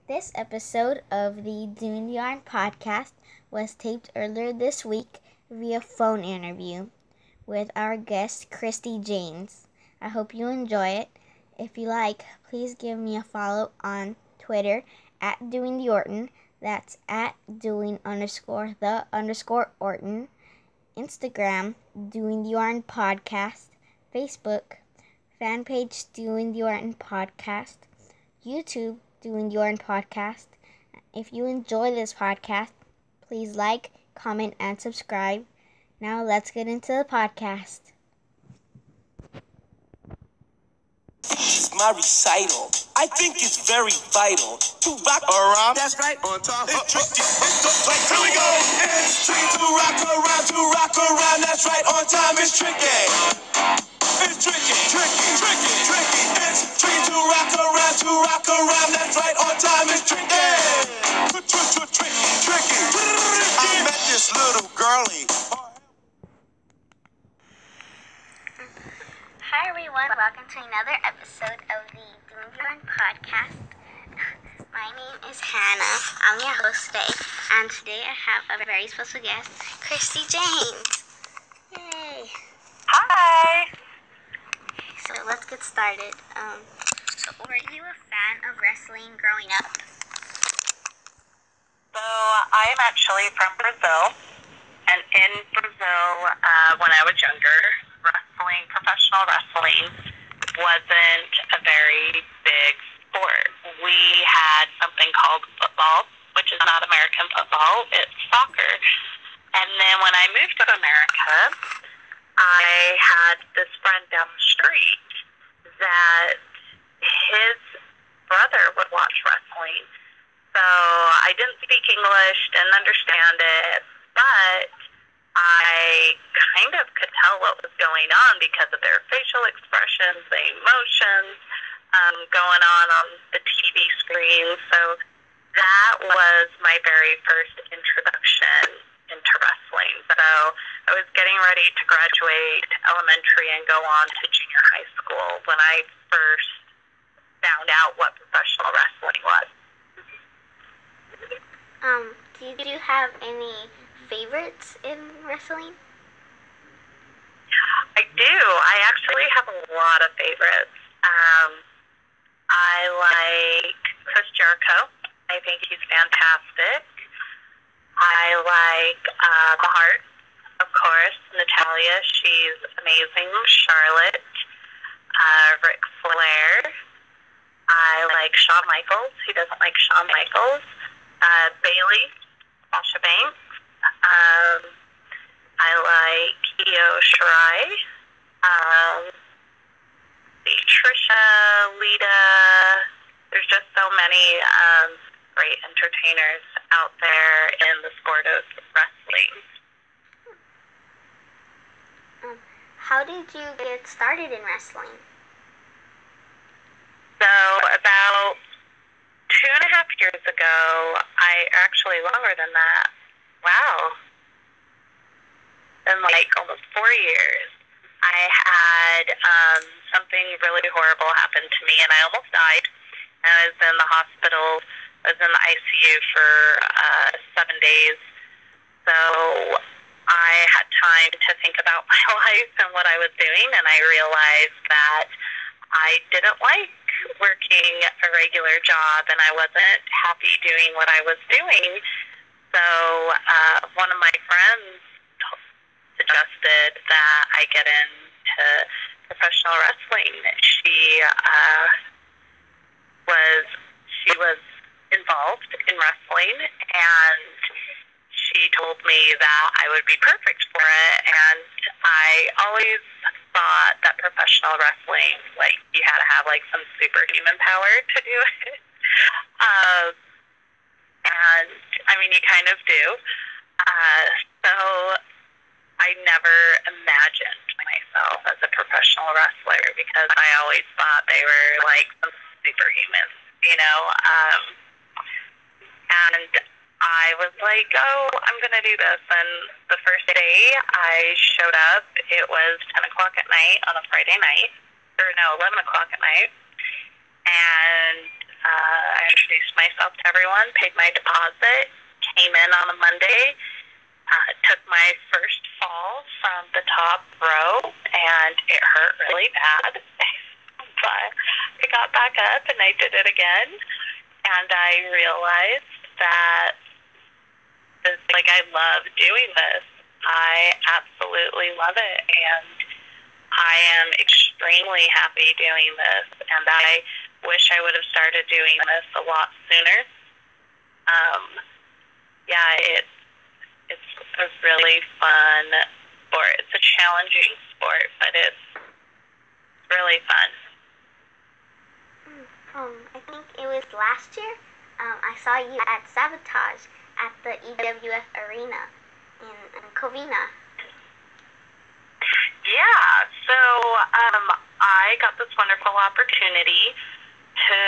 This episode of the Doing the Yarn podcast was taped earlier this week via phone interview with our guest, Christi Jaynes. I hope you enjoy it. If you like, please give me a follow on Twitter at Doing the Orton. That's at doing_the_Orton. Instagram, Doing the Yarn Podcast. Facebook, fan page Doing the Yarn Podcast. YouTube, Doing the Yarn Podcast. If you enjoy this podcast, please like, comment, and subscribe. Now let's get into the podcast. My recital, I think it's very vital to rock around. That's right, on time. It's tricky. Here we go. It's tricky to rock around. That's right, on time. It's tricky. It's tricky. It's tricky to rock around. That's right, on time. It's tricky. Tricky. I met this little girlie. Hi everyone, welcome to another episode of the Doing the Yarn podcast. My name is Hannah. I'm your host today, and today I have a very special guest, Christi Jaynes. Yay! Hi! So let's get started. So were you a fan of wrestling growing up? So I'm actually from Brazil, and in Brazil, when I was younger, professional wrestling wasn't a very big sport. We had something called football, which is not American football, it's soccer. And then when I moved to America, I had this friend down the street that his brother would watch wrestling. So I didn't speak English, didn't understand it, but I kind of could tell what was going on because of their facial expressions, the emotions going on the TV screen. So that was my very first introduction into wrestling. So I was getting ready to graduate elementary and go on to junior high school when I first found out what professional wrestling was. Did you have any favorites in wrestling? I do. I actually have a lot of favorites. I like Chris Jericho. I think he's fantastic. I like the Heart, of course. Natalia, she's amazing. Charlotte, Ric Flair. I like Shawn Michaels. Who doesn't like Shawn Michaels? Bailey, Sasha Banks. I like Io Shirai, Trisha, Lita. There's just so many great entertainers out there in the sport of wrestling. How did you get started in wrestling? So about 2.5 years ago, actually longer than that. Wow. In like almost 4 years, I had something really horrible happen to me, and I almost died. I was in the hospital. I was in the ICU for 7 days. So I had time to think about my life and what I was doing, and I realized that I didn't like working a regular job, and I wasn't happy doing what I was doing. So one of my friends suggested that I get into professional wrestling. She was involved in wrestling, and she told me that I would be perfect for it. And I always thought that professional wrestling, like, you had to have like some superhuman power to do it. And I mean, you kind of do. So I never imagined myself as a professional wrestler because I always thought they were like some superhumans, you know. And I was like, oh, I'm going to do this. And the first day I showed up, it was 10 o'clock at night on a Friday night. Or no, 11 o'clock at night. And I introduced myself to everyone, paid my deposit, came in on a Monday, took my first fall from the top row, and it hurt really bad. But I got back up and I did it again, and I realized that I love doing this. I absolutely love it, and I am extremely happy doing this, and I wish I would have started doing this a lot sooner. It's a really fun sport. It's a challenging sport, but it's really fun. I think it was last year. I saw you at Sabotage at the EWF Arena in Covina. Yeah, so I got this wonderful opportunity to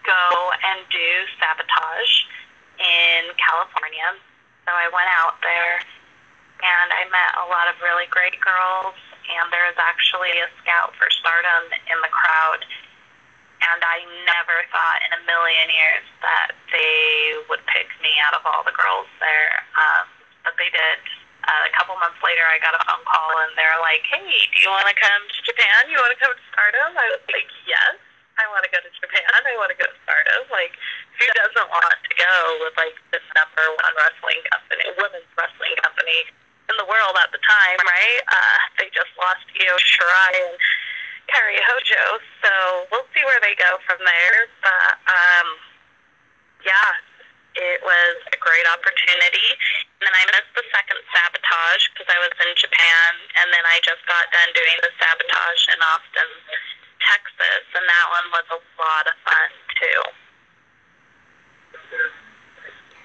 go and do Sabotage in California. So I went out there, and I met a lot of really great girls, and there was actually a scout for Stardom in the crowd, and I never thought in a million years that they would pick me out of all the girls there, but they did. A couple months later, I got a phone call, and they're like, "Hey, do you want to come to Japan? You want to come to Stardom?" I was like, "Yes, I want to go to Japan. I want to go to Stardom." Like, who doesn't want to go with, like, the number one wrestling company, women's wrestling company in the world at the time, right? They just lost Io Shirai and Kairi Hojo, so we'll see where they go from there. But, yeah, it was a great opportunity. And then I missed the second Sabotage because I was in Japan, and then I just got done doing the Sabotage in Austin, Texas, and that one was a lot of fun, too.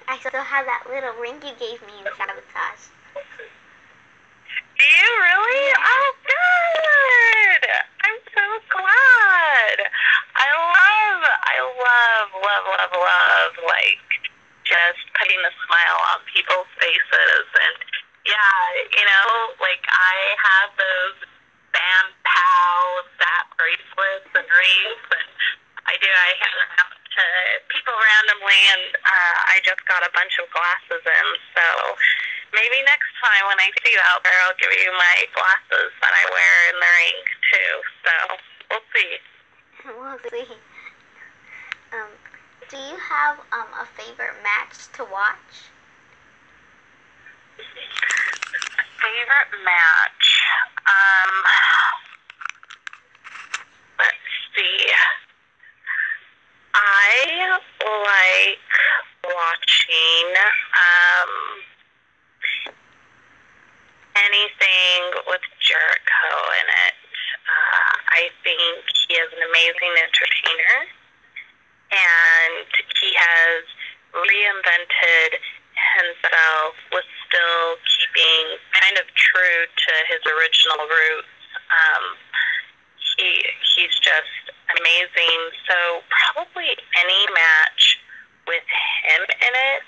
I still have that little ring you gave me in Sabotage. Do you really? Yeah. Oh, good! I'm so glad. I love, like, just putting a smile on people's faces. And, yeah, you know, like, I have those Bam Pow Zap bracelets and rings, and I hand them out to people randomly, and I just got a bunch of glasses in, so maybe next time when I see you out there, I'll give you my glasses that I wear in the ring, too, so we'll see. We'll see. Do you have a favorite match to watch? Favorite match? Let's see. I like watching anything with Jericho in it. I think he is an amazing entertainer, and he has reinvented himself with still keeping kind of true to his original roots. He's just amazing. So probably any match with him in it.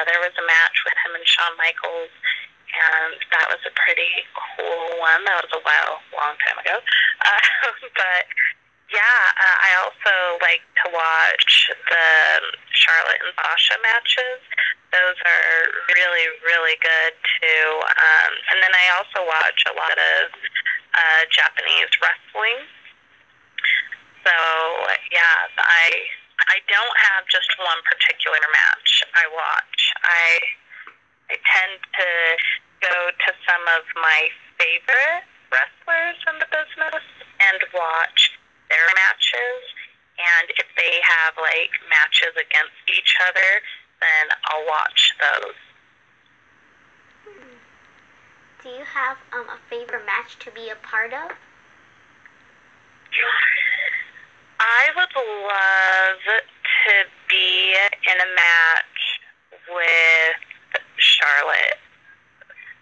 There was a match with him and Shawn Michaels, and that was a pretty cool one. That was a long time ago. But yeah, I also like to watch the Charlotte and Sasha matches. Those are really, really good too. And then I also watch a lot of Japanese wrestling. So yeah, I don't have just one particular match I watch. I tend to go to some of my favorite wrestlers in the business and watch their matches, and if they have like matches against each other, then I'll watch those. Do you have a favorite match to be a part of? I would love to be in a match with Charlotte.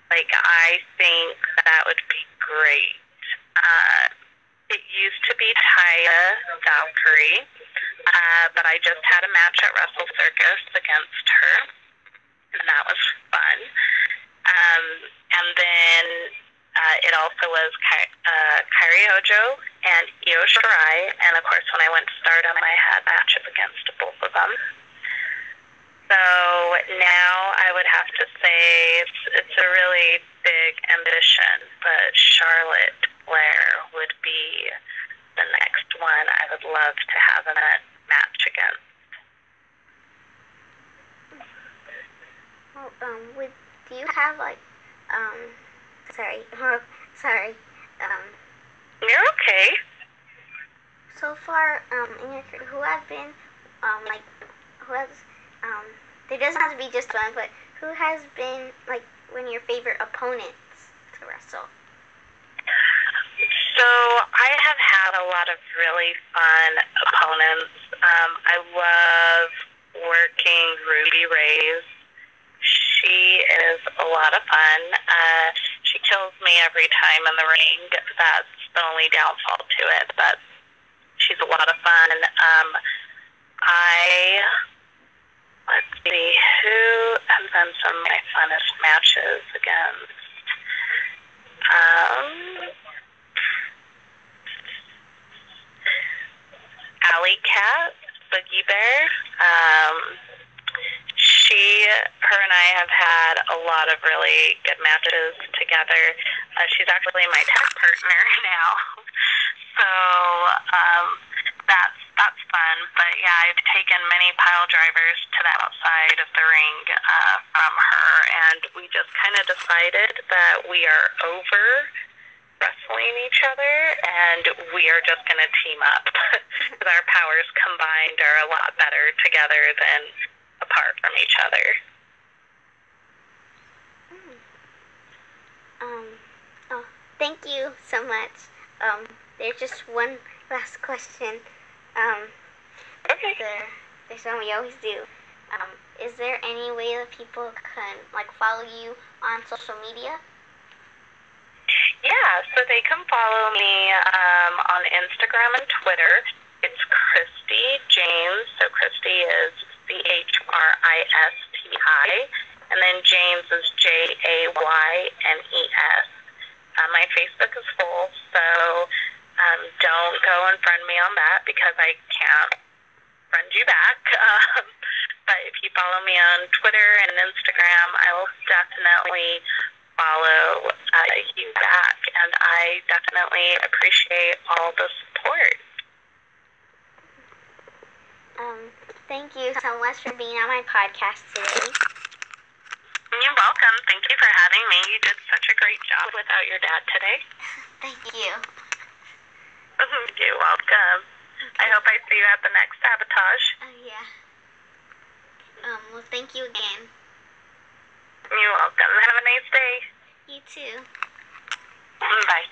Like, I think that would be great. It used to be Taya Valkyrie, but I just had a match at Wrestle Circus against her, and that was fun. And then it also was Kairi Hojo and Io Shirai, and of course when I went to Stardom I had matches against them. So now I would have to say it's a really big ambition, but Charlotte Blair would be the next one I would love to have a match against. Well, do you have sorry. You're okay. So far, in your who has been, there doesn't have to be just one, but who has been one of your favorite opponents to wrestle? So I have had a lot of really fun opponents. I love working Ruby Ray's. She is a lot of fun. She kills me every time in the ring. That's the only downfall to it, but she's a lot of fun. Let's see, who has been some of my funnest matches against? Alley Cat, Boogie Bear. Her and I have had a lot of really good matches together. She's actually my tag partner now. So that's fun. But yeah, I've taken many pile drivers to the outside of the ring from her, and we just kind of decided that we are over wrestling each other, and we are just going to team up because our powers combined are a lot better together than apart from each other. Thank you so much. There's just one last question. Okay. There's one we always do. Is there any way that people can follow you on social media? Yeah, so they can follow me on Instagram and Twitter. It's Christi Jaynes. So Christi is CHRISTI, and then Jaynes is JAYNES. My Facebook is full, so don't go and friend me on that because I can't friend you back. But if you follow me on Twitter and Instagram, I will definitely follow you back, and I definitely appreciate all the support. Thank you so much for being on my podcast today. You're welcome. Thank you for having me. You did such a great job without your dad today. Thank you. You're welcome. I hope I see you at the next sabotage. Yeah. Well, thank you again. You're welcome. Have a nice day. You too. Bye.